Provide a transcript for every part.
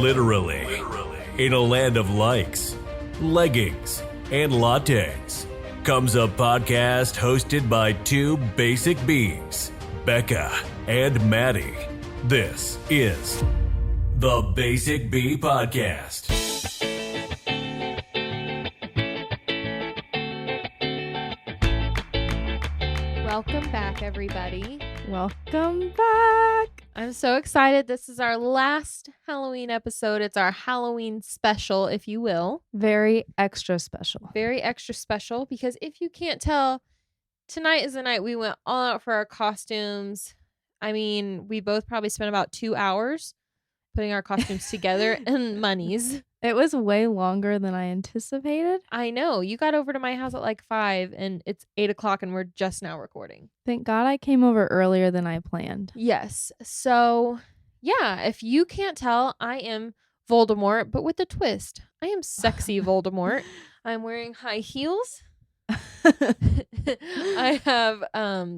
literally. In a land of likes, leggings, and lattes comes a podcast hosted by two basic beings, Bekah and Maddy. This is the Basic Bee Podcast. Welcome back, everybody. Welcome back. I'm so excited. This is our last Halloween episode. It's our Halloween special, if you will. Very extra special. Very extra special because if you can't tell, tonight is the night we went all out for our costumes. I mean, we both probably spent about 2 hours putting our costumes together and monies. It was way longer than I anticipated. I know. You got over to my house at like 5 and it's 8 o'clock and we're just now recording. Thank God I came over earlier than I planned. Yes. So, yeah, if you can't tell, I am Voldemort, but with a twist. I am sexy Voldemort. I'm wearing high heels. I have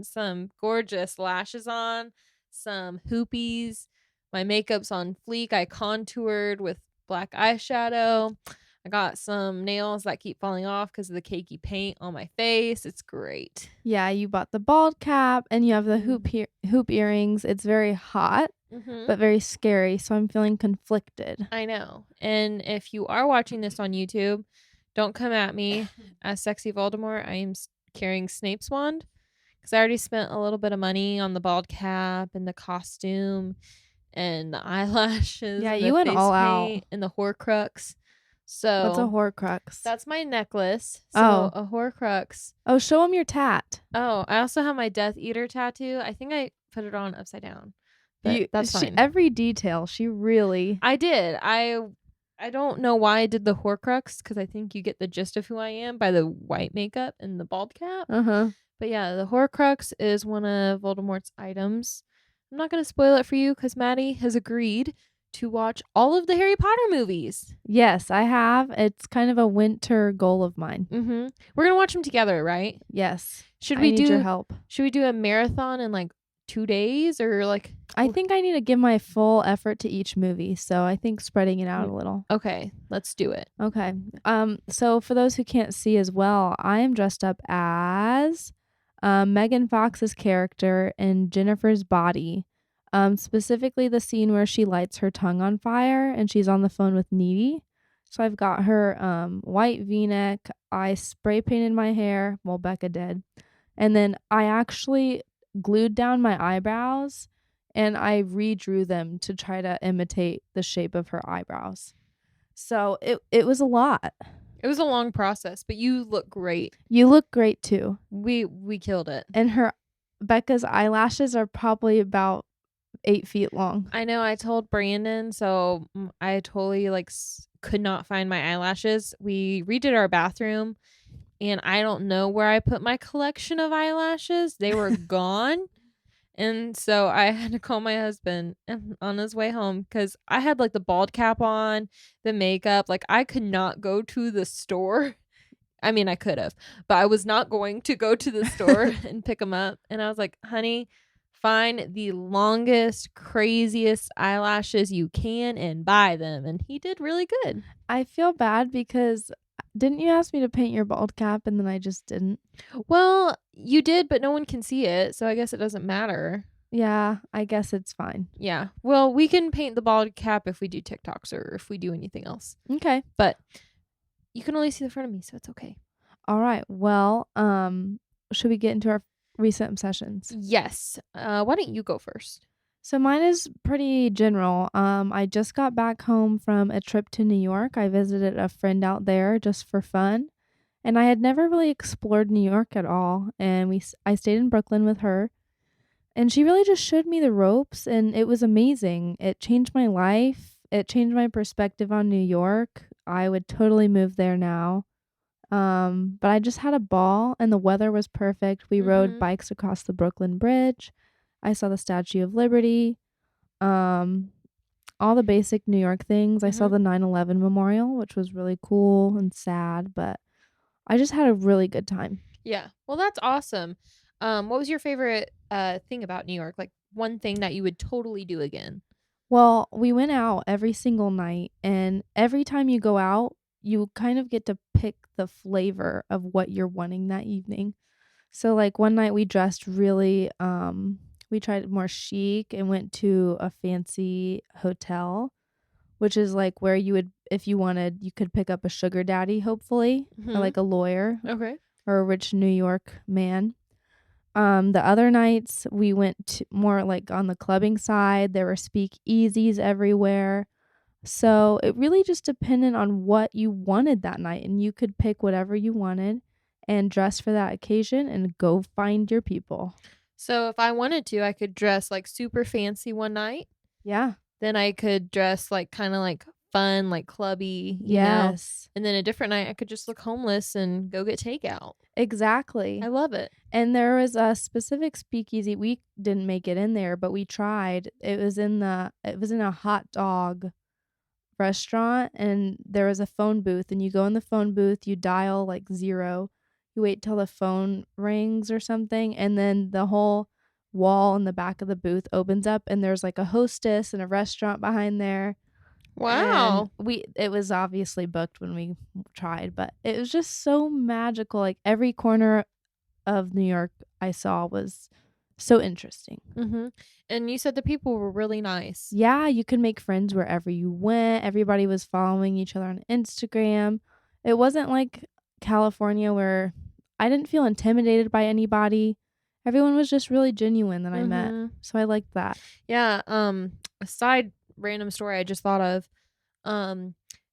some gorgeous lashes on, some hoopies. My makeup's on fleek. I contoured with black eyeshadow. I got some nails that keep falling off because of the cakey paint on my face. It's great. Yeah, you bought the bald cap and you have the hoop earrings. It's very hot, but very scary. So I'm feeling conflicted. I know. And if you are watching this on YouTube, don't come at me as sexy Voldemort. I am carrying Snape's wand because I already spent a little bit of money on the bald cap and the costume and the eyelashes. Yeah, and you the went face all paint out. and the Horcrux. So What's a Horcrux? that's my necklace. So a Horcrux. Oh, show them your tat. Oh, I also have my Death Eater tattoo. I think I put it on upside down. But that's fine. Every detail. She really. I did. I don't know why I did the Horcrux because I think you get the gist of who I am by the white makeup and the bald cap. But yeah, the Horcrux is one of Voldemort's items. I'm not going to spoil it for you because Maddy has agreed to watch all of the Harry Potter movies. Yes, I have. It's kind of a winter goal of mine. We're going to watch them together, right? Yes. Should I we need do your help? Should we do a marathon in like 2 days or like? I think I need to give my full effort to each movie, so I think spreading it out a little. Okay, let's do it. Okay. So for those who can't see as well, I am dressed up as Megan Fox's character in Jennifer's Body. Specifically the scene where she lights her tongue on fire and she's on the phone with Needy. So I've got her white V-neck. I spray painted my hair. Well, Bekah did. And then I actually glued down my eyebrows and I redrew them to try to imitate the shape of her eyebrows. So it was a lot. It was a long process, but you look great. You look great too. We killed it. And Bekah's eyelashes are probably about 8 feet long. I know. I told Brandon, so I totally could not find my eyelashes. We redid our bathroom and I don't know where I put my collection of eyelashes. They were gone. And so I had to call my husband on his way home because I had the bald cap on, the makeup. I could not go to the store. I mean, I could have, but I was not going to go to the store and pick them up. And I was like, honey, find the longest, craziest eyelashes you can and buy them. And he did really good. I feel bad because didn't you ask me to paint your bald cap and then I just didn't? Well, you did, but no one can see it. So I guess it doesn't matter. Yeah, I guess it's fine. Yeah. Well, we can paint the bald cap if we do TikToks or if we do anything else. Okay. But you can only see the front of me, so it's okay. All right. Well, should we get into our recent obsessions? Yes. Why don't you go first? So mine is pretty general. I just got back home from a trip to New York. I visited a friend out there just for fun. And I had never really explored New York at all. And I stayed in Brooklyn with her. And she really just showed me the ropes. And it was amazing. It changed my life. It changed my perspective on New York. I would totally move there now. But I just had a ball. And the weather was perfect. We rode bikes across the Brooklyn Bridge. I saw the Statue of Liberty, all the basic New York things. I saw the 9/11 memorial, which was really cool and sad, but I just had a really good time. Yeah. Well, that's awesome. What was your favorite thing about New York? One thing that you would totally do again? Well, we went out every single night, and every time you go out, you kind of get to pick the flavor of what you're wanting that evening. So, like, one night we dressed really, we tried more chic and went to a fancy hotel, which is like where you would, if you wanted, you could pick up a sugar daddy, hopefully, or like a lawyer Okay. or a rich New York man. The other nights we went to more like on the clubbing side. There were speakeasies everywhere. So it really just depended on what you wanted that night, and you could pick whatever you wanted and dress for that occasion and go find your people. So if I wanted to, I could dress like super fancy one night. Yeah. Then I could dress like kind of like fun, like clubby, you know. Yes. And then a different night I could just look homeless and go get takeout. Exactly. I love it. And there was a specific speakeasy. We didn't make it in there, but we tried. It was in a hot dog restaurant, and there was a phone booth, and you go in the phone booth, you dial like 0, you wait till the phone rings or something, and then the whole wall in the back of the booth opens up, and there's like a hostess and a restaurant behind there. Wow. And it was obviously booked when we tried, but it was just so magical. Like every corner of New York I saw was so interesting. Mm-hmm. And you said the people were really nice. Yeah, you could make friends wherever you went. Everybody was following each other on Instagram. It wasn't like California where I didn't feel intimidated by anybody. Everyone was just really genuine that I met. So I liked that. Yeah. A side random story I just thought of.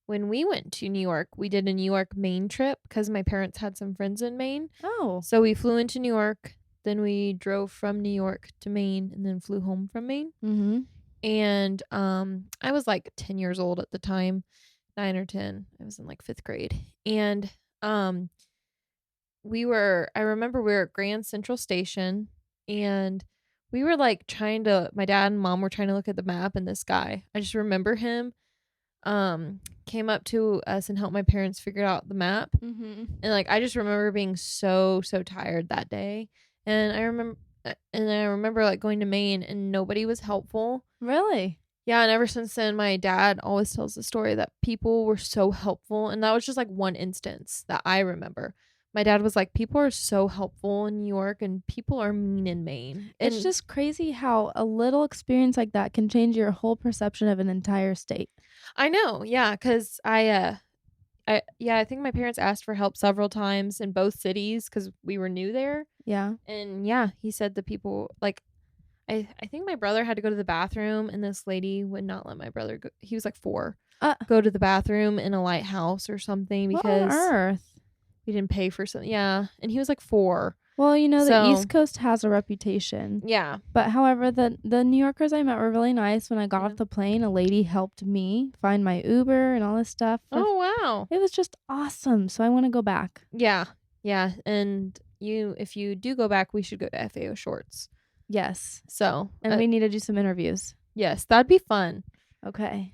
When we went to New York, we did a New York Maine trip because my parents had some friends in Maine. Oh. So we flew into New York, then we drove from New York to Maine, and then flew home from Maine. Mm-hmm. And I was like 10 years old at the time, 9 or 10. I was in like 5th grade. And I remember we were at Grand Central Station, and we were like my dad and mom were trying to look at the map, and this guy, I just remember him came up to us and helped my parents figure out the map. Mm-hmm. And like I just remember being so tired that day. And I remember like going to Maine and nobody was helpful. Really? Yeah, and ever since then my dad always tells the story that people were so helpful, and that was just like one instance that I remember. My dad was like, people are so helpful in New York and people are mean in Maine. And It's just crazy how a little experience like that can change your whole perception of an entire state. I know, yeah, because I think my parents asked for help several times in both cities because we were new there. Yeah. And yeah, he said the people, like, I think my brother had to go to the bathroom, and this lady would not let my brother go. He was like 4. Go to the bathroom in a lighthouse or something because what on earth? we didn't pay for something. Yeah, and he was like 4. Well, the So- East Coast has a reputation. Yeah. But however, the New Yorkers I met were really nice. When I got Yeah. off the plane, a lady helped me find my Uber and all this stuff. Oh wow. It was just awesome. So I want to go back. Yeah. Yeah. And if you do go back, we should go to FAO Shorts. Yes. So And we need to do some interviews. yes, that'd be fun. Okay.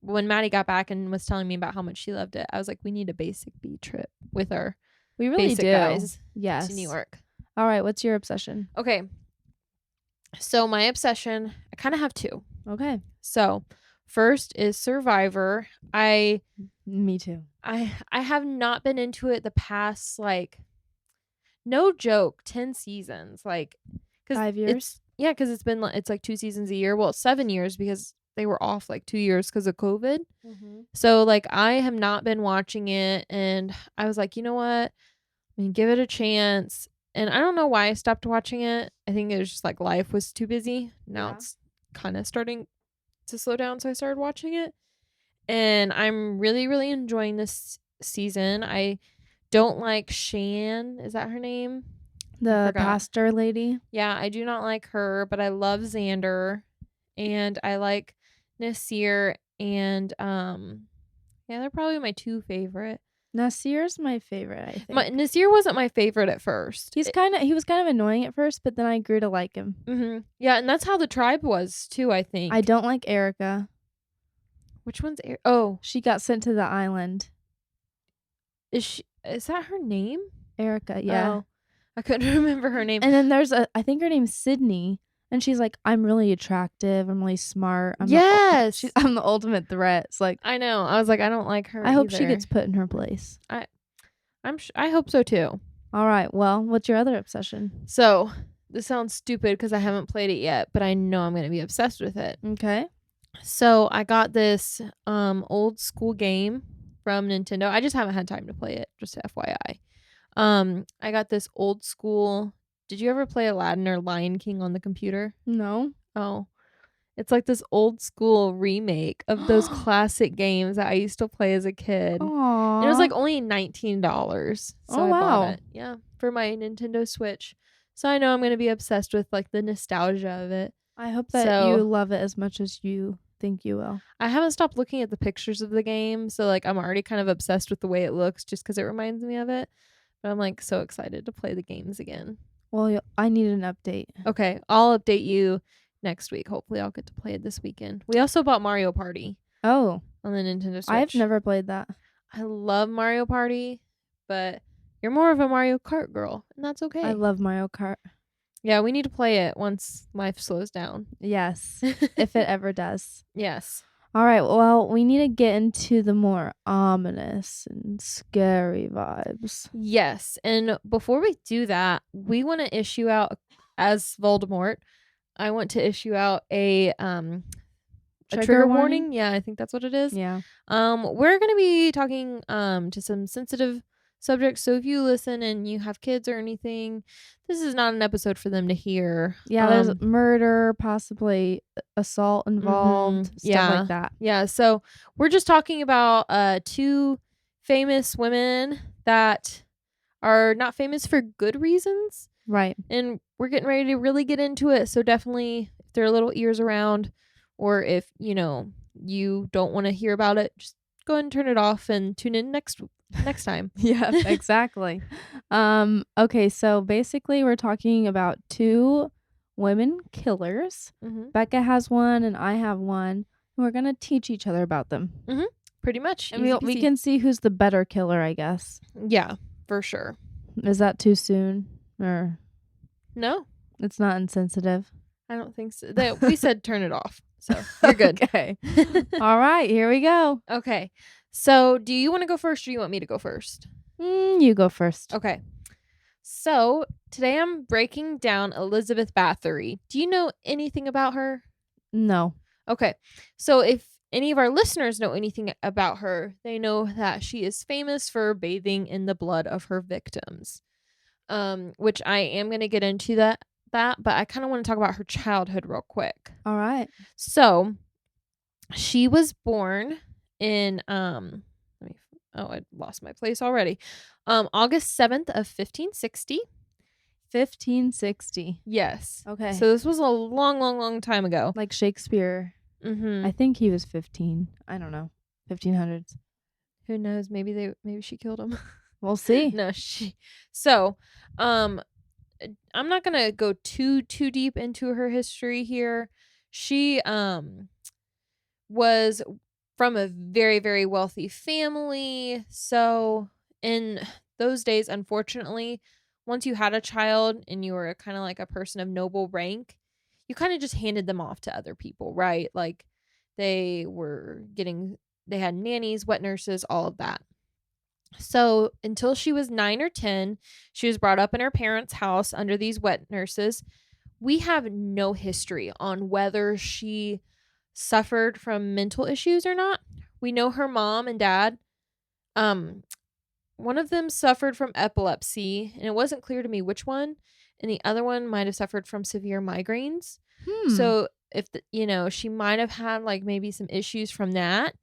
When Maddie got back and was telling me about how much she loved it, I was like, we need a basic B trip with our We really basic do. guys Yes. to New York. All right. What's your obsession? Okay. So my obsession, I kind of have 2. Okay. So first is Survivor. Me too. I have not been into it the past, like, no joke, 10 seasons. Like, 5 years? Because it's like 2 seasons a year. Well, 7 years because they were off like 2 years because of COVID. Mm-hmm. So like I have not been watching it, and I was like, you know what? I mean, give it a chance. And I don't know why I stopped watching it. I think it was just like life was too busy. Now it's kind of starting to slow down, so I started watching it. And I'm really, really enjoying this season. I don't like Shan. Is that her name? The forgot. pastor lady. Yeah, I do not like her, but I love Xander, and I like Nasir, and they're probably my 2 favorite. Nasir's my favorite, I think. Nasir wasn't my favorite at first. He was kind of annoying at first, but then I grew to like him. Mm-hmm. Yeah, and that's how the tribe was too, I think. I don't like Erica. Which one's Oh, She got sent to the island. is that her name? Erica, yeah. Oh, I couldn't remember her name. And then there's I think her name's Sydney. And she's like, I'm really attractive. I'm really smart. I'm Yes. I'm the ultimate threat. It's like, I know. I was like, I don't like her I hope she either. gets put in her place. I hope so too. All right. Well, what's your other obsession? So this sounds stupid because I haven't played it yet, but I know I'm going to be obsessed with it. Okay. So I got this old school game from Nintendo. I just haven't had time to play it, just FYI. I got this old school. Did you ever play Aladdin or Lion King on the computer? No. Oh. It's like this old school remake of those classic games that I used to play as a kid. Aww. And it was like only $19. So I wow. bought it. Yeah, for my Nintendo Switch. So I know I'm going to be obsessed with like the nostalgia of it. I hope that So- you love it as much as you think you will. I haven't stopped looking at the pictures of the game, so like I'm already kind of obsessed with the way it looks just because it reminds me of it. But I'm like so excited to play the games again. Well, I need an update. Okay, I'll update you next week. Hopefully I'll get to play it this weekend. We also bought Mario Party Oh, on the Nintendo Switch. I've never played that. I love Mario Party, but you're more of a Mario Kart girl, and that's okay. I love Mario Kart. Yeah, we need to play it once life slows down. Yes, if it ever does. Yes. All right. Well, we need to get into the more ominous and scary vibes. Yes. And before we do that, we want to issue out, as Voldemort, I want to issue out a trigger warning. Yeah, I think that's what it is. Yeah. We're going to be talking to some sensitive subjects. So if you listen and you have kids or anything, this is not an episode for them to hear. Yeah, there's murder, possibly assault involved, stuff yeah. like that. Yeah, so we're just talking about two famous women that are not famous for good reasons. Right. And we're getting ready to really get into it. So definitely, if there are little ears around, or if, you don't want to hear about it, just go ahead and turn it off and tune in next time. Yeah, exactly. Okay, so basically we're talking about two women killers. Mm-hmm. Bekah has one and I have one. And we're going to teach each other about them. Pretty much. And Easy we peasy. can see who's the better killer, I guess. Yeah, for sure. Is that too soon? Or No, it's not insensitive? I don't think so. We said turn it off. So you're good. Okay. All right, here we go. Okay. So do you want to go first or you want me to go first? You go first. Okay. So today I'm breaking down Elizabeth Bathory. Do you know anything about her? No. Okay. So if any of our listeners know anything about her, they know that she is famous for bathing in the blood of her victims. Which I am going to get into that, but I kind of want to talk about her childhood real quick. All right. So she was born in I lost my place already. August 7th of 1560. 1560. Yes. Okay. So this was a long time ago. Like Shakespeare. Mm-hmm. I think he was 15. I don't know. 1500s. Who knows? Maybe she killed him. We'll see. No, So, I'm not gonna go too deep into her history here. She was from a very, very wealthy family. So in those days, unfortunately, once you had a child and you were kind of like a person of noble rank, you kind of just handed them off to other people, right? Like they had nannies, wet nurses, all of that. So until she was 9 or 10, she was brought up in her parents' house under these wet nurses. We have no history on whether she suffered from mental issues or not. We know her mom and dad. One of them suffered from epilepsy, and it wasn't clear to me which one. And the other one might have suffered from severe migraines. So if she might have had like maybe some issues from that.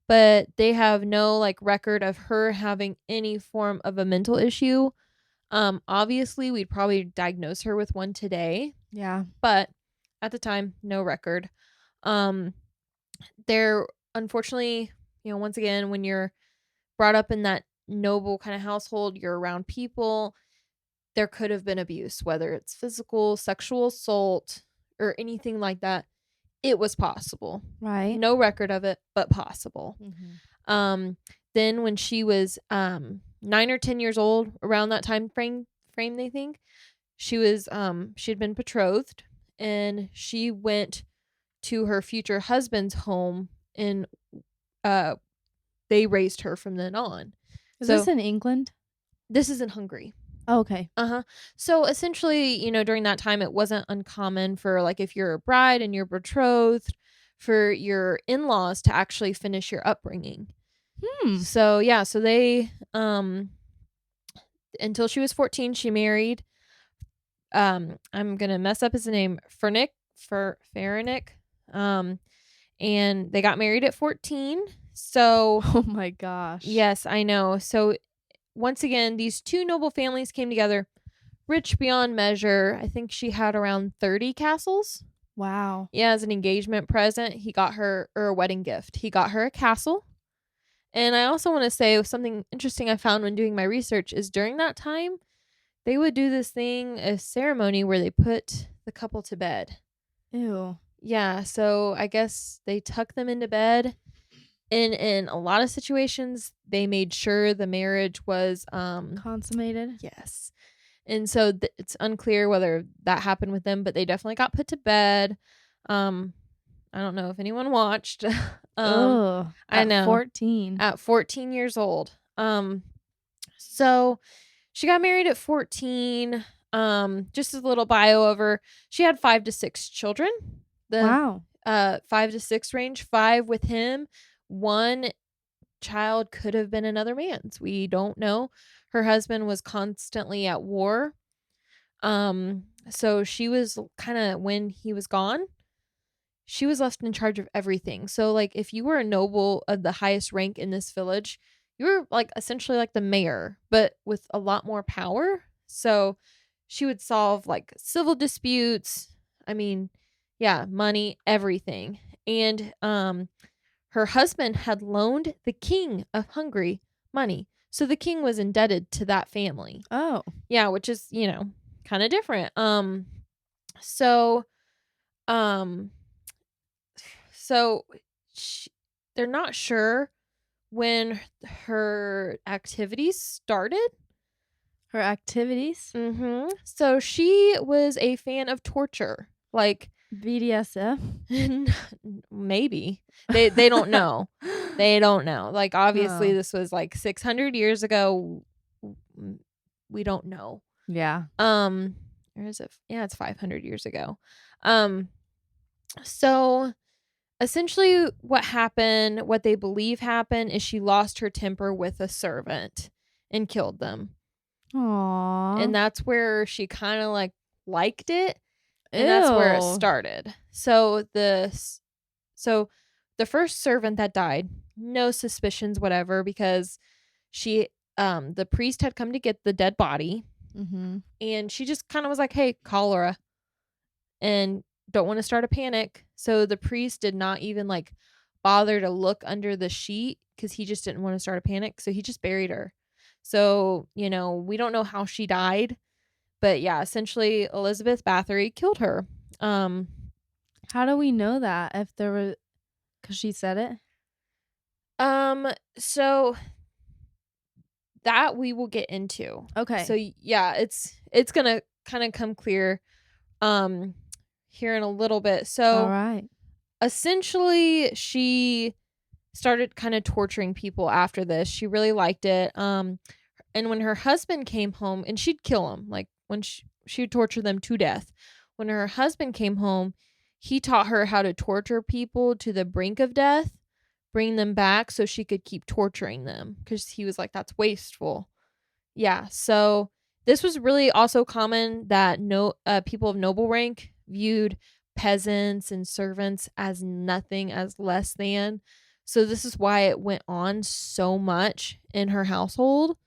But they have no like record of her having any form of a mental issue. Obviously, we'd probably diagnose her with one today. Yeah. But at the time, no record. There, unfortunately, once again, when you're brought up in that noble kind of household, you're around people, there could have been abuse, whether it's physical, sexual assault, or anything like that. It was possible. Right. No record of it, but possible. Mm-hmm. Then when she was 9 or 10 years old, around that time frame they think, she had been betrothed, and she went to her future husband's home, and they raised her from then on. Is this in England? This is in Hungary. Oh, okay. So essentially, during that time, it wasn't uncommon for, like, if you're a bride and you're betrothed, for your in-laws to actually finish your upbringing. So yeah, so they until she was 14, she married I'm gonna mess up his name, Fernick. And they got married at 14. So oh my gosh. Yes, I know. So once again, these two noble families came together, rich beyond measure. I think she had around 30 castles. Wow. Yeah, as an engagement present, he got her, or a wedding gift, he got her a castle. And I also want to say something interesting I found when doing my research is during that time, they would do this thing, a ceremony where they put the couple to bed. Ew. Yeah, so I guess they tuck them into bed. And in a lot of situations, they made sure the marriage was consummated. Yes. And so it's unclear whether that happened with them, but they definitely got put to bed. I don't know if anyone watched. I know. 14. At 14 years old. So she got married at 14. Just a little bio of her. She had 5 to 6 children. Wow. 5 to 6 range. 5 with him. 1 child could have been another man's. We don't know. Her husband was constantly at war. So she was kind of, when he was gone, she was left in charge of everything. So, like, if you were a noble of the highest rank in this village, you were, like, essentially like the mayor, but with a lot more power. So she would solve, like, civil disputes. I mean, yeah, money, everything. And her husband had loaned the king of Hungary money. So the king was indebted to that family. Oh. Yeah, which is, kind of different. So they're not sure when her activities started. Her activities? Mm-hmm. So she was a fan of torture. Like BDSM? Maybe. They don't know. They don't know. Like, obviously, this was like 600 years ago. We don't know. Yeah. Or is it? Yeah, it's 500 years ago. So essentially what happened, what they believe happened, is she lost her temper with a servant and killed them. Aww. And that's where she kind of liked it. And that's where it started. So the first servant that died, no suspicions, whatever, because the priest had come to get the dead body. Mm-hmm. And she just kind of was like, hey, cholera, and don't want to start a panic. So the priest did not even bother to look under the sheet because he just didn't want to start a panic. So he just buried her. So, we don't know how she died. But yeah, essentially Elizabeth Bathory killed her. How do we know that? If there was, because she said it? So that we will get into. Okay. So yeah, it's gonna kind of come clear here in a little bit. So all right. Essentially she started kind of torturing people after this. She really liked it. And when her husband came home, and she'd kill him, like when she would torture them to death. When her husband came home, he taught her how to torture people to the brink of death, bring them back so she could keep torturing them, because he was like, that's wasteful. Yeah. So this was really also common that people of noble rank viewed peasants and servants as nothing, as less than. So this is why it went on so much in her household.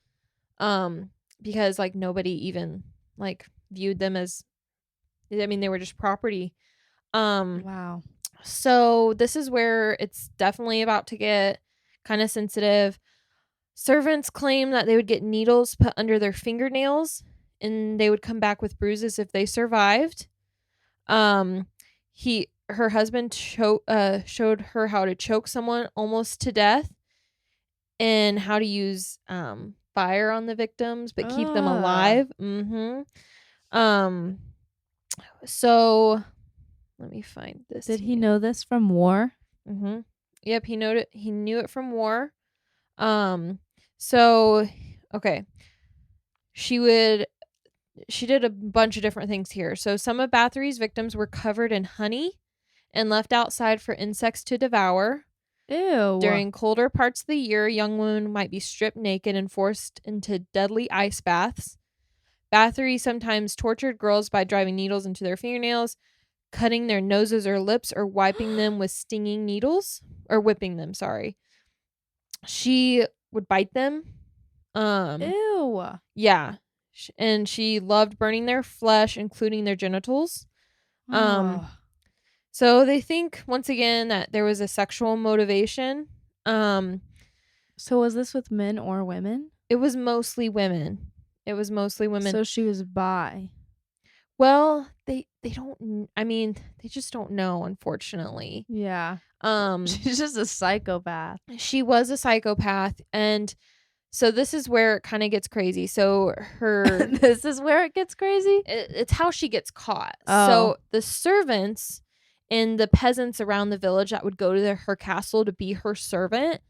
Because nobody even viewed them as, I mean, they were just property. Wow. So this is where it's definitely about to get kind of sensitive. Servants claim that they would get needles put under their fingernails and they would come back with bruises if they survived. Her husband showed her how to choke someone almost to death and how to use fire on the victims but keep them alive. So let me find this. Did he know this from war? Mm-hmm. Yep, he knew it from war. So okay. She did a bunch of different things here. So some of Bathory's victims were covered in honey and left outside for insects to devour. Ew. During colder parts of the year, young women might be stripped naked and forced into deadly ice baths. Bathory sometimes tortured girls by driving needles into their fingernails, cutting their noses or lips, or wiping them with stinging needles, or whipping them, sorry. She would bite them. Ew. Yeah. And she loved burning their flesh, including their genitals. So they think, once again, that there was a sexual motivation. So was this with men or women? It was mostly women. So she was bi. Well, they don't, I mean, they just don't know, unfortunately. Yeah. She's just a psychopath. She was a psychopath, and so this is where it kind of gets crazy. So This is where it gets crazy? It's how she gets caught. Oh. So the servants and the peasants around the village that would go to her castle to be her servant,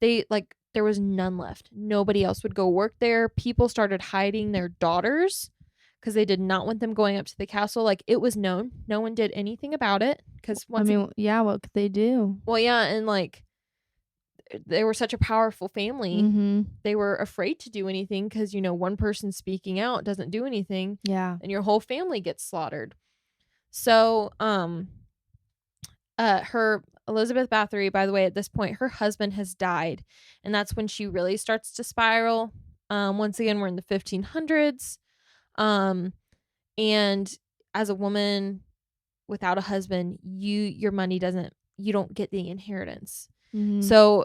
there was none left. Nobody else would go work there. People started hiding their daughters because they did not want them going up to the castle. Like, it was known. No one did anything about it. Because what could they do? Well, yeah, and like, they were such a powerful family. Mm-hmm. They were afraid to do anything because, one person speaking out doesn't do anything. Yeah. And your whole family gets slaughtered. So, her Elizabeth Bathory, by the way, at this point, her husband has died. And that's when she really starts to spiral. Once again, we're in the 1500s. And as a woman without a husband, your money you don't get the inheritance. Mm-hmm. So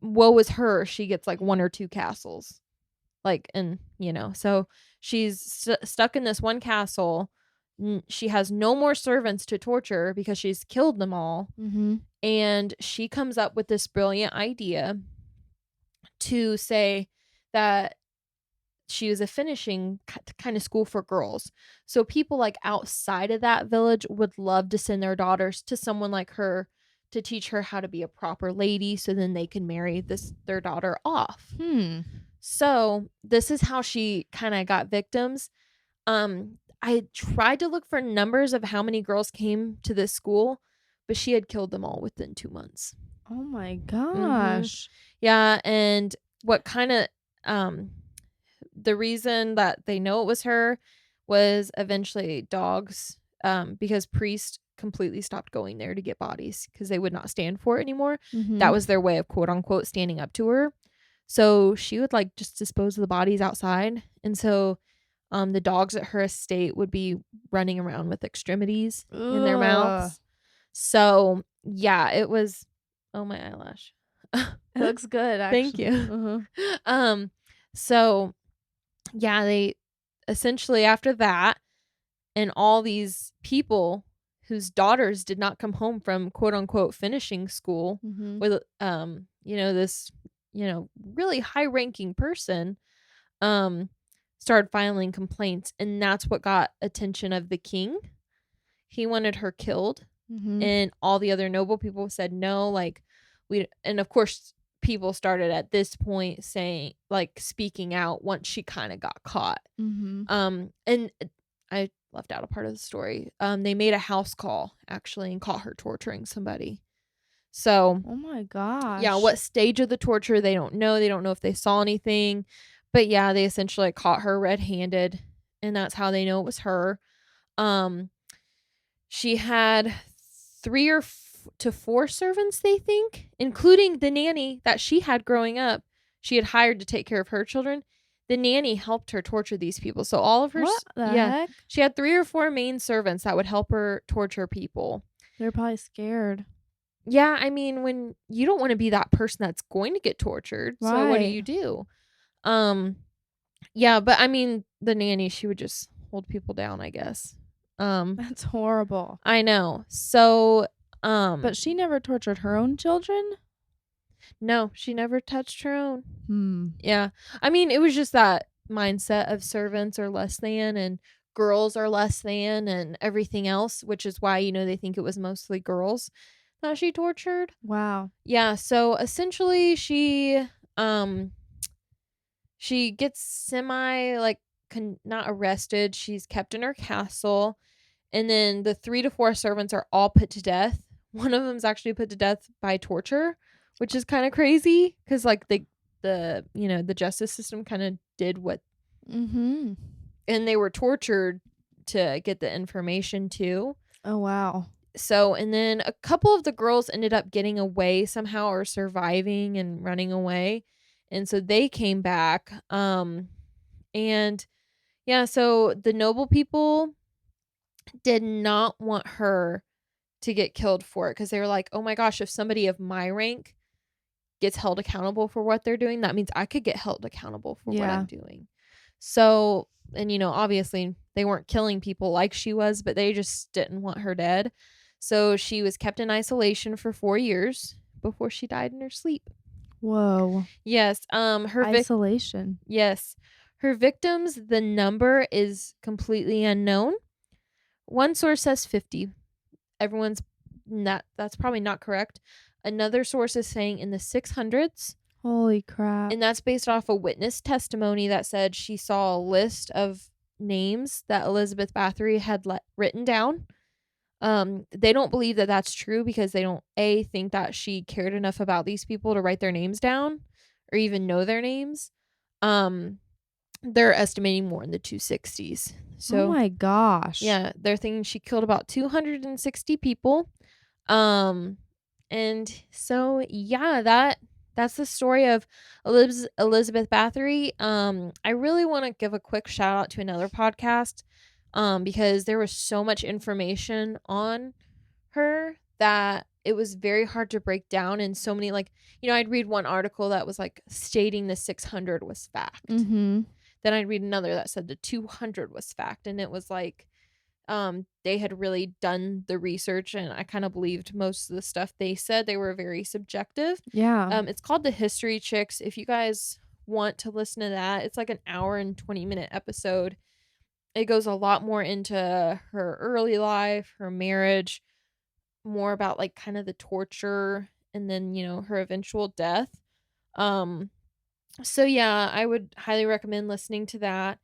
woe is her. She gets like 1 or 2 castles. So she's stuck in this one castle. She has no more servants to torture because she's killed them all. Mm-hmm. And she comes up with this brilliant idea to say that she was a finishing kind of school for girls. So people like outside of that village would love to send their daughters to someone like her to teach her how to be a proper lady, so then they can marry their daughter off. So this is how she kind of got victims. I tried to look for numbers of how many girls came to this school, but she had killed them all within 2 months. Oh my gosh. Yeah, and what kind of the reason that they know it was her was eventually dogs, because priests completely stopped going there to get bodies because they would not stand for it anymore. Mm-hmm. That was their way of quote unquote standing up to her. So she would like just dispose of the bodies outside. And so the dogs at her estate would be running around with extremities in their mouths. So yeah, it was, oh, my eyelash. It looks good, actually. Thank you. Uh-huh. So yeah, they essentially, after that, and all these people whose daughters did not come home from quote unquote finishing school Mm-hmm. with this really high ranking person started filing complaints, and that's what got attention of the king. He wanted her killed. Mm-hmm. And all the other noble people said no, and of course people started at this point saying, like, speaking out once she kind of got caught. Mm-hmm. And I left out a part of the story. They made a house call actually and caught her torturing somebody. So, oh my gosh. Yeah, what stage of the torture, they don't know. They don't know if they saw anything, but yeah, they essentially caught her red-handed, and that's how they know it was her. She had 3 to 4 servants, they think, including the nanny that she had growing up. She had hired to take care of her children. The nanny helped her torture these people. So all of her, what the heck? she had 3 or 4 main servants that would help her torture people. They're probably scared. Yeah, I mean, when you don't want to be that person that's going to get tortured, right. So what do? Yeah, but I mean, the nanny, she would just hold people down, I guess. That's horrible. I know. So, but she never tortured her own children? No, she never touched her own. Hmm. Yeah. I mean, it was just that mindset of servants are less than and girls are less than and everything else, which is why, they think it was mostly girls that she tortured. Wow. Yeah, so essentially she gets not arrested. She's kept in her castle, and then the 3 to 4 servants are all put to death. One of them's actually put to death by torture, which is kind of crazy because like the justice system kind of did what, Mm-hmm. and they were tortured to get the information too. Oh, wow. So, and then a couple of the girls ended up getting away somehow or surviving and running away. And so they came back. And yeah, so the noble people did not want her to get killed for it because they were like, oh my gosh, if somebody of my rank gets held accountable for what they're doing, that means I could get held accountable for what I'm doing. So, and obviously they weren't killing people like she was, but they just didn't want her dead. So she was kept in isolation for 4 years before she died in her sleep. Whoa. Yes. Her isolation. Yes. Her victims, the number is completely unknown. One source says 50. That's probably not correct. Another source is saying in the 600s. Holy crap. And that's based off a witness testimony that said she saw a list of names that Elizabeth Bathory had written down. They don't believe that that's true because they don't think that she cared enough about these people to write their names down or even know their names. They're estimating more in the 260s. So, oh my gosh. Yeah, they're thinking she killed about 260 people. And so yeah, that's the story of Elizabeth Bathory. I really want to give a quick shout out to another podcast because there was so much information on her that it was very hard to break down, and so many I'd read one article that was like stating the 600 was fact. Mm-hmm. Then I'd read another that said the 200 was fact, and it was like they had really done the research, and I kind of believed most of the stuff they said. They were very subjective. Yeah. It's called The History Chicks. If you guys want to listen to that, it's like an hour and 20-minute episode. It goes a lot more into her early life, her marriage, more about like kind of the torture, and then her eventual death. So yeah, I would highly recommend listening to that.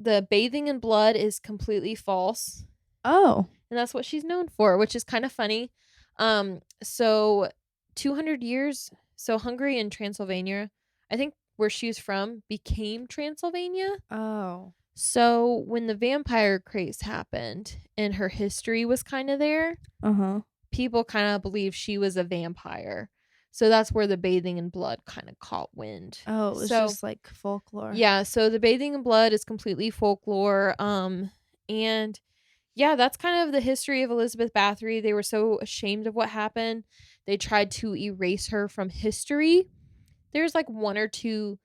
The bathing in blood is completely false. Oh. And that's what she's known for, which is kind of funny. So 200 years, so Hungary and Transylvania, I think where she was from, became Transylvania. Oh. So when the vampire craze happened and her history was kind of there, people kind of believed she was a vampire. So that's where the bathing in blood kind of caught wind. Oh, it was just like folklore. Yeah, so the bathing in blood is completely folklore. And yeah, that's kind of the history of Elizabeth Bathory. They were so ashamed of what happened. They tried to erase her from history. There's like 1 or 2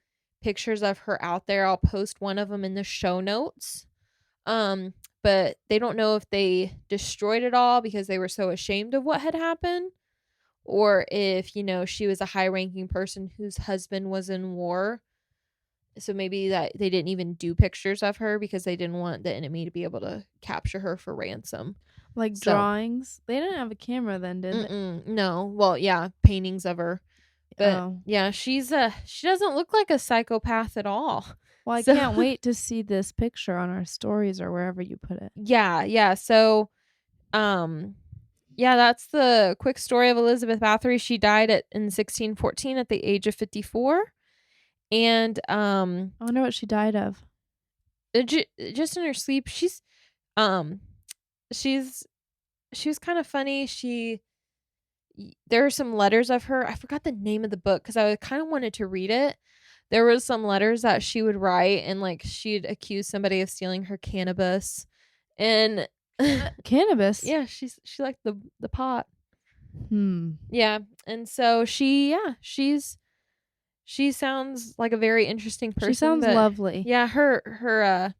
pictures of her out there. I'll post one of them in the show notes. But they don't know if they destroyed it all because they were so ashamed of what had happened, or if, she was a high-ranking person whose husband was in war. So maybe that they didn't even do pictures of her because they didn't want the enemy to be able to capture her for ransom. Like drawings? They didn't have a camera then, did they? No. Well, yeah, paintings of her. But yeah, she doesn't look like a psychopath at all. Well, I can't wait to see this picture on our stories or wherever you put it. Yeah. So, yeah, that's the quick story of Elizabeth Bathory. She died in 1614 at the age of 54. And I wonder what she died of. Just in her sleep. She was kind of funny. There are some letters of her. I forgot the name of the book because I kind of wanted to read it. There was some letters that she would write, and like she'd accuse somebody of stealing her cannabis, and cannabis. Yeah, she liked the pot. Yeah, and so she sounds like a very interesting person. She sounds lovely. Yeah, her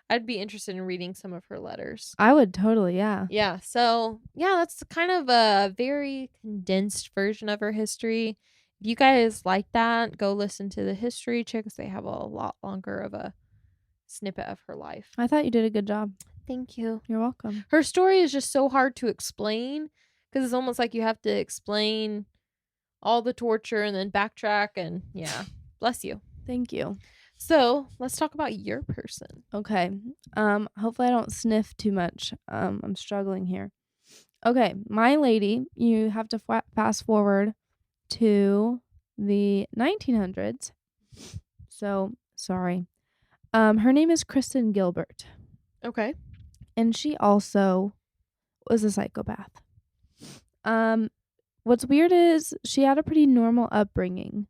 I'd be interested in reading some of her letters. I would totally, yeah. Yeah, so yeah, that's kind of a very condensed version of her history. If you guys like that, go listen to the History Chicks. They have a lot longer of a snippet of her life. I thought you did a good job. Thank you. You're welcome. Her story is just so hard to explain because it's almost like you have to explain all the torture and then backtrack and yeah. Bless you. Thank you. So let's talk about your person. Okay. Hopefully I don't sniff too much. I'm struggling here. Okay, my lady, you have to fast forward to the 1900s. So, sorry. Her name is Kristen Gilbert, Okay. and she also was a psychopath. What's weird is she had a pretty normal upbringing,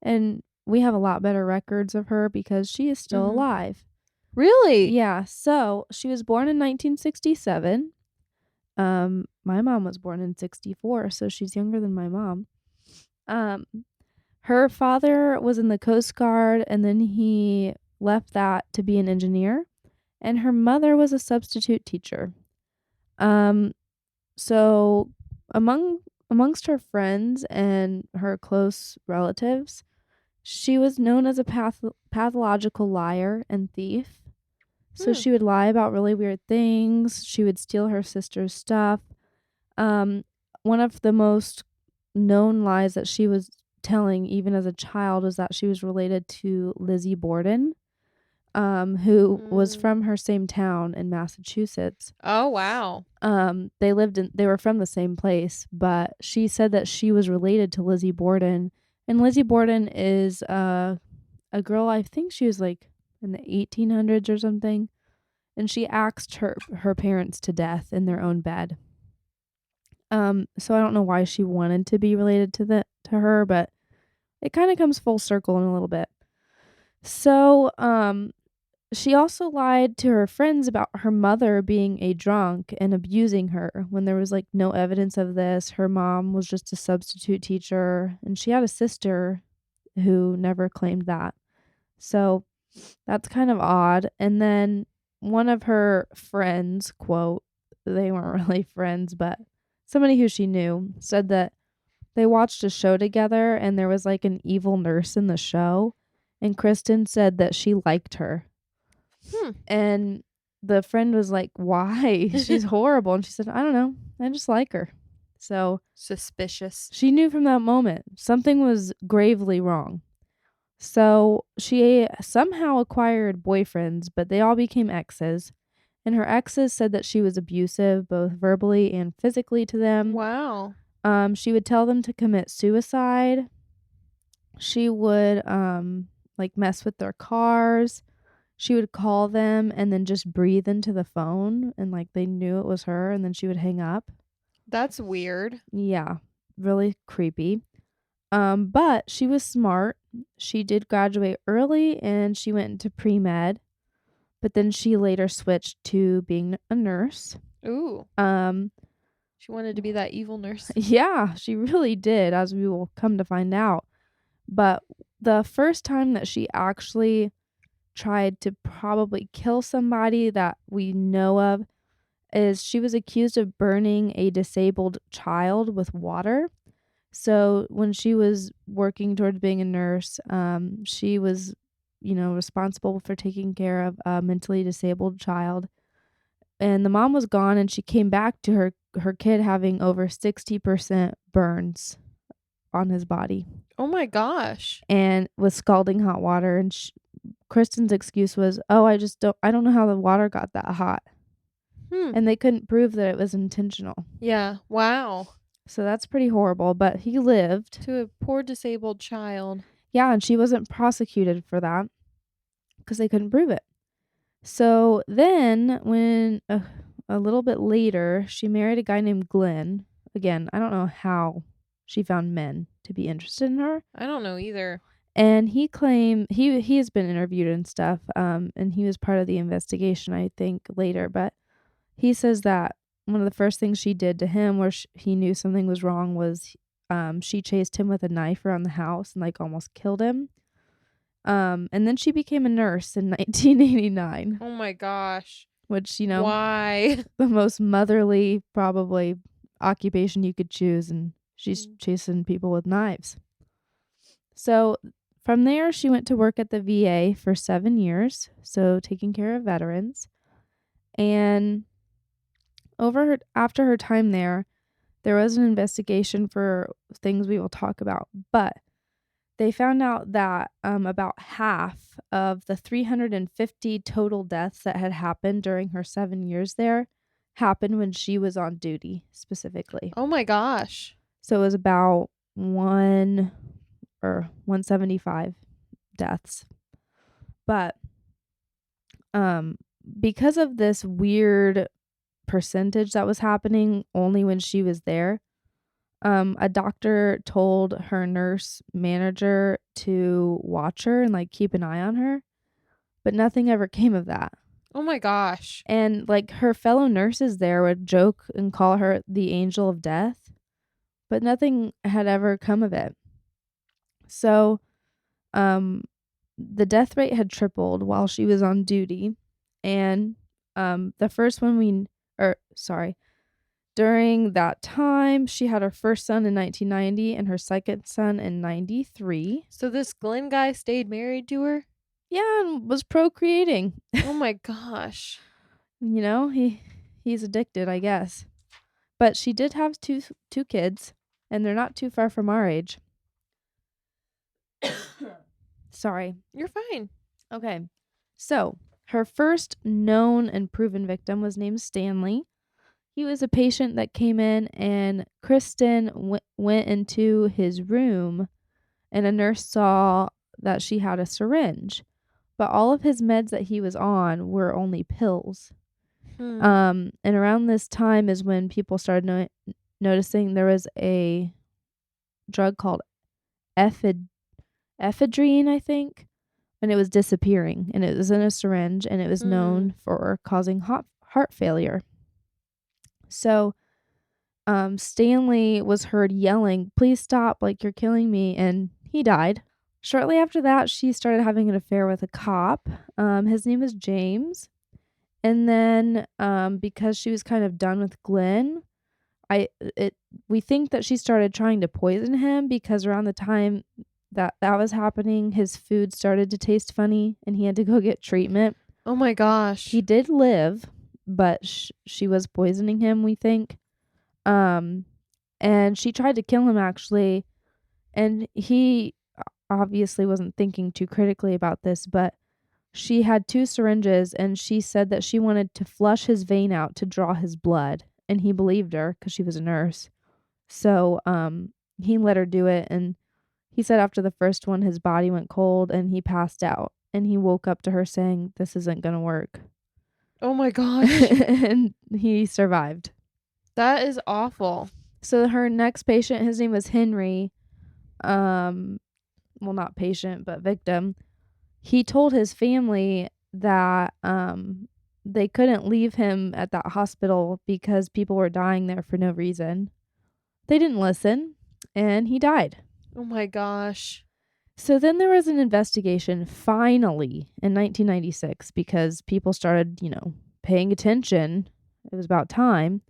and we have a lot better records of her because she is still alive. Really? Yeah, so she was born in 1967. My mom was born in 64, so she's younger than my mom. Her father was in the Coast Guard, and then he left that to be an engineer, and her mother was a substitute teacher. So amongst her friends and her close relatives, she was known as a pathological liar and thief. So she would lie about really weird things. She would steal her sister's stuff. One of the most known lies that she was telling, even as a child, was that she was related to Lizzie Borden, who was from her same town in Massachusetts. Oh, wow. They were from the same place, but she said that she was related to Lizzie Borden. And Lizzie Borden is a girl, I think she was like in the 1800s or something, and she axed her parents to death in their own bed. So I don't know why she wanted to be related to her, but it kind of comes full circle in a little bit. So she also lied to her friends about her mother being a drunk and abusing her when there was like no evidence of this. Her mom was just a substitute teacher, and she had a sister who never claimed that. So that's kind of odd. And then one of her friends, quote, they weren't really friends, but somebody who she knew, said that they watched a show together and there was like an evil nurse in the show, and Kristen said that she liked her. And the friend was like, why? She's horrible. And she said, I don't know. I just like her. So suspicious. She knew from that moment something was gravely wrong. So she somehow acquired boyfriends, but they all became exes. And her exes said that she was abusive, both verbally and physically to them. Wow. She would tell them to commit suicide. She would like mess with their cars. She would call them and then just breathe into the phone, and like they knew it was her, and then she would hang up. That's weird. Yeah, really creepy. But she was smart. She did graduate early and she went into pre-med, but then she later switched to being a nurse. Ooh. She wanted to be that evil nurse. Yeah, she really did, as we will come to find out. But the first time that she actually tried to probably kill somebody that we know of is she was accused of burning a disabled child with water. So when she was working towards being a nurse, she was, responsible for taking care of a mentally disabled child. And the mom was gone, and she came back to her kid having over 60% burns on his body. Oh my gosh. And with scalding hot water. And Kristen's excuse was, I don't know how the water got that hot. And they couldn't prove that it was intentional. Yeah. Wow. So that's pretty horrible, but he lived. To a poor disabled child. Yeah, and she wasn't prosecuted for that because they couldn't prove it. So then when a little bit later, she married a guy named Glenn. Again, I don't know how she found men to be interested in her. I don't know either. And he claimed he has been interviewed and stuff, and he was part of the investigation, I think, later. But he says that one of the first things she did to him where he knew something was wrong was she chased him with a knife around the house and like almost killed him. And then she became a nurse in 1989. Oh my gosh. Which, why? The most motherly probably occupation you could choose, and she's chasing people with knives. So From there, she went to work at the VA for 7 years, so taking care of veterans. And after her time there was an investigation for things we will talk about, but they found out that about half of the 350 total deaths that had happened during her 7 years there happened when she was on duty specifically. Oh my gosh. So it was about 175 deaths. But because of this weird percentage that was happening only when she was there, a doctor told her nurse manager to watch her and like keep an eye on her, but nothing ever came of that. Oh my gosh. And like her fellow nurses there would joke and call her the angel of death, but nothing had ever come of it. So the death rate had tripled while she was on duty, and during that time, she had her first son in 1990 and her second son in 93. So this Glenn guy stayed married to her? Yeah, and was procreating. Oh my gosh. You know, he's addicted, I guess. But she did have two kids, and they're not too far from our age. Sorry. You're fine. Okay. So, her first known and proven victim was named Stanley. He was a patient that came in, and Kristen went into his room, and a nurse saw that she had a syringe, but all of his meds that he was on were only pills. And around this time is when people started noticing there was a drug called ephedrine, I think, and it was disappearing, and it was in a syringe, and it was known for causing heart failure. So Stanley was heard yelling, "Please stop, like you're killing me," and he died. Shortly after that, she started having an affair with a cop. His name was James. And then because she was kind of done with Glenn, we think that she started trying to poison him, because around the time that was happening, his food started to taste funny and he had to go get treatment. Oh my gosh. He did live, but she was poisoning him, we think. And she tried to kill him, actually. And he obviously wasn't thinking too critically about this, but she had 2 syringes, and she said that she wanted to flush his vein out to draw his blood. And he believed her because she was a nurse. So he let her do it. And he said after the first one, his body went cold and he passed out. And he woke up to her saying, "This isn't going to work." Oh my gosh. And he survived. That is awful. So her next patient, his name was Henry. Well, not patient, but victim. He told his family that they couldn't leave him at that hospital because people were dying there for no reason. They didn't listen, and he died. Oh my gosh. So then there was an investigation, finally, in 1996, because people started, paying attention. It was about time.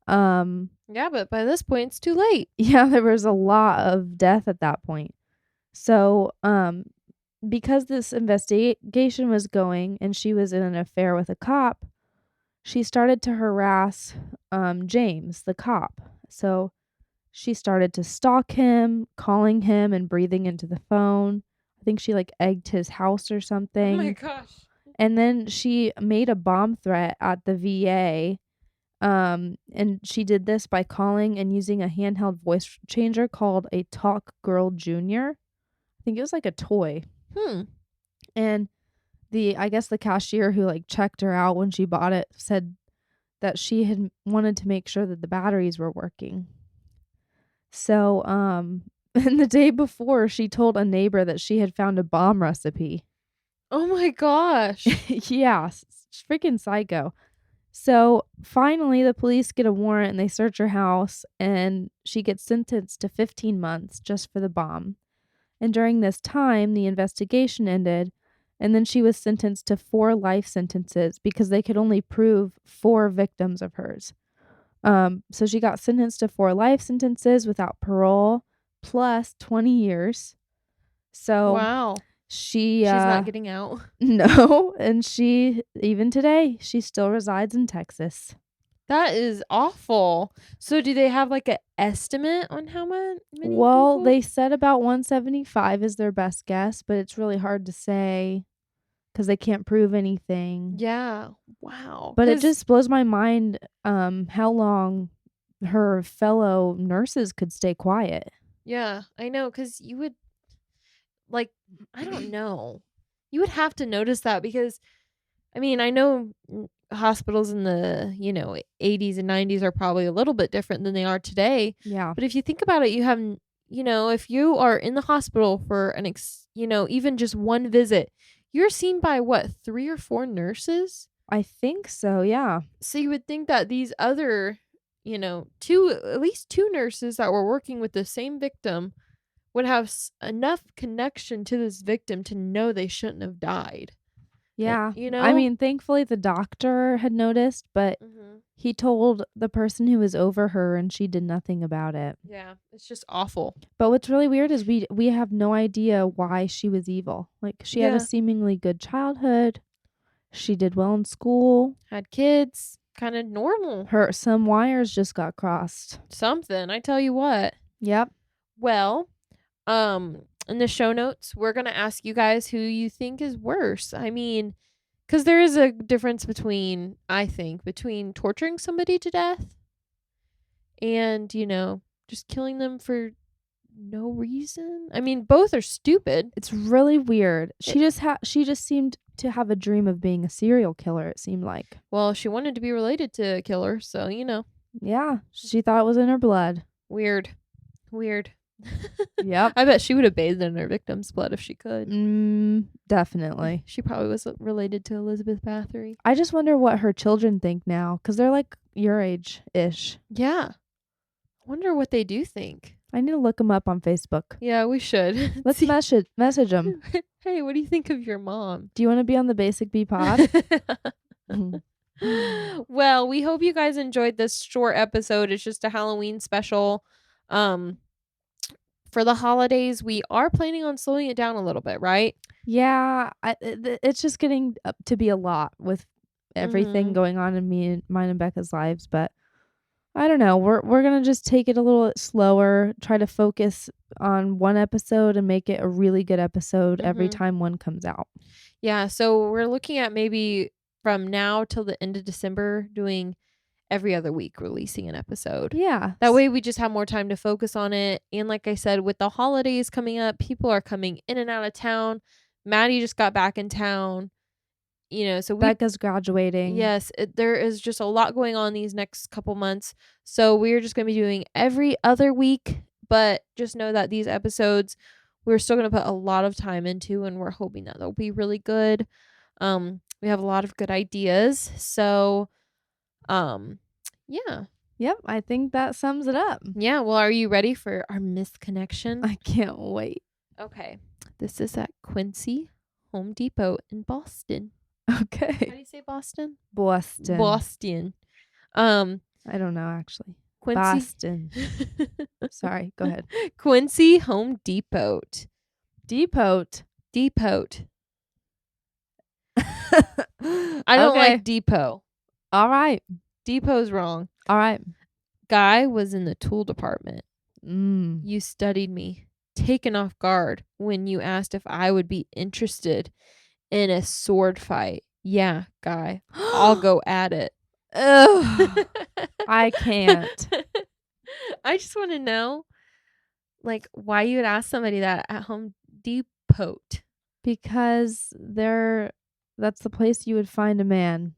Yeah, but by this point, it's too late. Yeah, there was a lot of death at that point. So, because this investigation was going and she was in an affair with a cop, she started to harass James, the cop. So she started to stalk him, calling him and breathing into the phone. I think she egged his house or something. Oh my gosh. And then she made a bomb threat at the VA. And she did this by calling and using a handheld voice changer called a Talk Girl Jr. I think it was like a toy. And I guess the cashier who checked her out when she bought it said that she had wanted to make sure that the batteries were working. So, and the day before, she told a neighbor that she had found a bomb recipe. Oh my gosh. Yeah, freaking psycho. So finally, the police get a warrant and they search her house, and she gets sentenced to 15 months just for the bomb. And during this time, the investigation ended, and then she was sentenced to 4 life sentences because they could only prove 4 victims of hers. So she got sentenced to 4 life sentences without parole, plus 20 years. So Wow. she's not getting out. No, and she even today she still resides in Texas. That is awful. So do they have like an estimate on how many Well, people? they said about 175 is their best guess, but it's really hard to say because they can't prove anything. Yeah. Wow. But it 'Cause- just blows my mind how long her fellow nurses could stay quiet. Yeah, I know, because you would, like, I don't know. You would have to notice that because, I mean, I know hospitals in the, 80s and 90s are probably a little bit different than they are today. Yeah. But if you think about it, you have, if you are in the hospital for even just one visit, you're seen by what, 3 or 4 nurses? I think so, yeah. So you would think that these other, at least 2 nurses that were working with the same victim would have enough connection to this victim to know they shouldn't have died. Yeah. You know? I mean, thankfully the doctor had noticed, but he told the person who was over her and she did nothing about it. Yeah, it's just awful. But what's really weird is we have no idea why she was evil. Like she had Yeah. a seemingly good childhood. She did well in school. Had kids, kind of normal. Some wires just got crossed. Something, I tell you what. Yep. Well, in the show notes, we're going to ask you guys who you think is worse. I mean, because there is a difference between torturing somebody to death and, just killing them for no reason. I mean, both are stupid. It's really weird. She just seemed to have a dream of being a serial killer, it seemed like. Well, she wanted to be related to a killer, so, Yeah. She thought it was in her blood. Weird. Yep. I bet she would have bathed in her victim's blood if she could. Definitely. She probably was related to Elizabeth Bathory. I just wonder what her children think now, because they're like your age-ish. Yeah. I wonder what they do think. I need to look them up on Facebook. Yeah, we should. Let's message them. Hey, what do you think of your mom? Do you want to be on the Basic B pod? Well, we hope you guys enjoyed this short episode. It's just a Halloween special. For the holidays, we are planning on slowing it down a little bit, right? Yeah, it's just getting up to be a lot with everything going on in mine and Becca's lives, but I don't know. We're going to just take it a little slower, try to focus on one episode and make it a really good episode every time one comes out. Yeah, so we're looking at maybe from now till the end of December doing every other week releasing an episode. Yeah. That way we just have more time to focus on it. And like I said, with the holidays coming up, people are coming in and out of town. Maddie just got back in town. So Becca's graduating. Yes, there is just a lot going on these next couple months. So we're just going to be doing every other week. But just know that these episodes, we're still going to put a lot of time into, and we're hoping that they'll be really good. We have a lot of good ideas. So, yeah. Yep, I think that sums it up. Yeah, well, are you ready for our misconnection? I can't wait. Okay. This is at Quincy Home Depot in Boston. Okay. How do you say Boston? Boston. Boston. I don't know, actually. Quincy. Boston. Sorry, go ahead. Quincy Home Depot. Depot. I don't like depot. All right. Depot's wrong. All right. Guy was in the tool department. Mm. You studied me, taken off guard when you asked if I would be interested in a sword fight. Yeah, guy. I'll go at it. Ugh, I can't. I just want to know, like, why you would ask somebody that at Home Depot. Because that's the place you would find a man.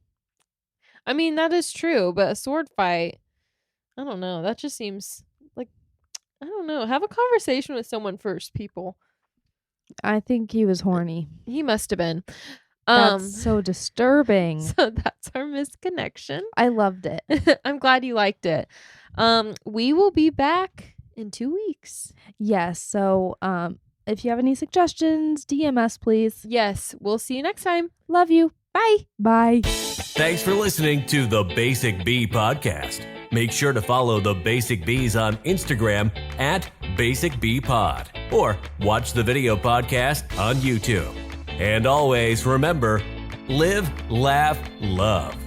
I mean, that is true, but a sword fight, I don't know. That just seems like, I don't know. Have a conversation with someone first, people. I think he was horny. He must have been. That's so disturbing. So that's our misconnection. I loved it. I'm glad you liked it. We will be back in 2 weeks. Yes. So, if you have any suggestions, DM us, please. Yes. We'll see you next time. Love you. Bye. Bye. Thanks for listening to the Basic Bee Podcast. Make sure to follow the Basic Bees on Instagram at basicbpod. or watch the video podcast on YouTube. And always remember, live, laugh, love.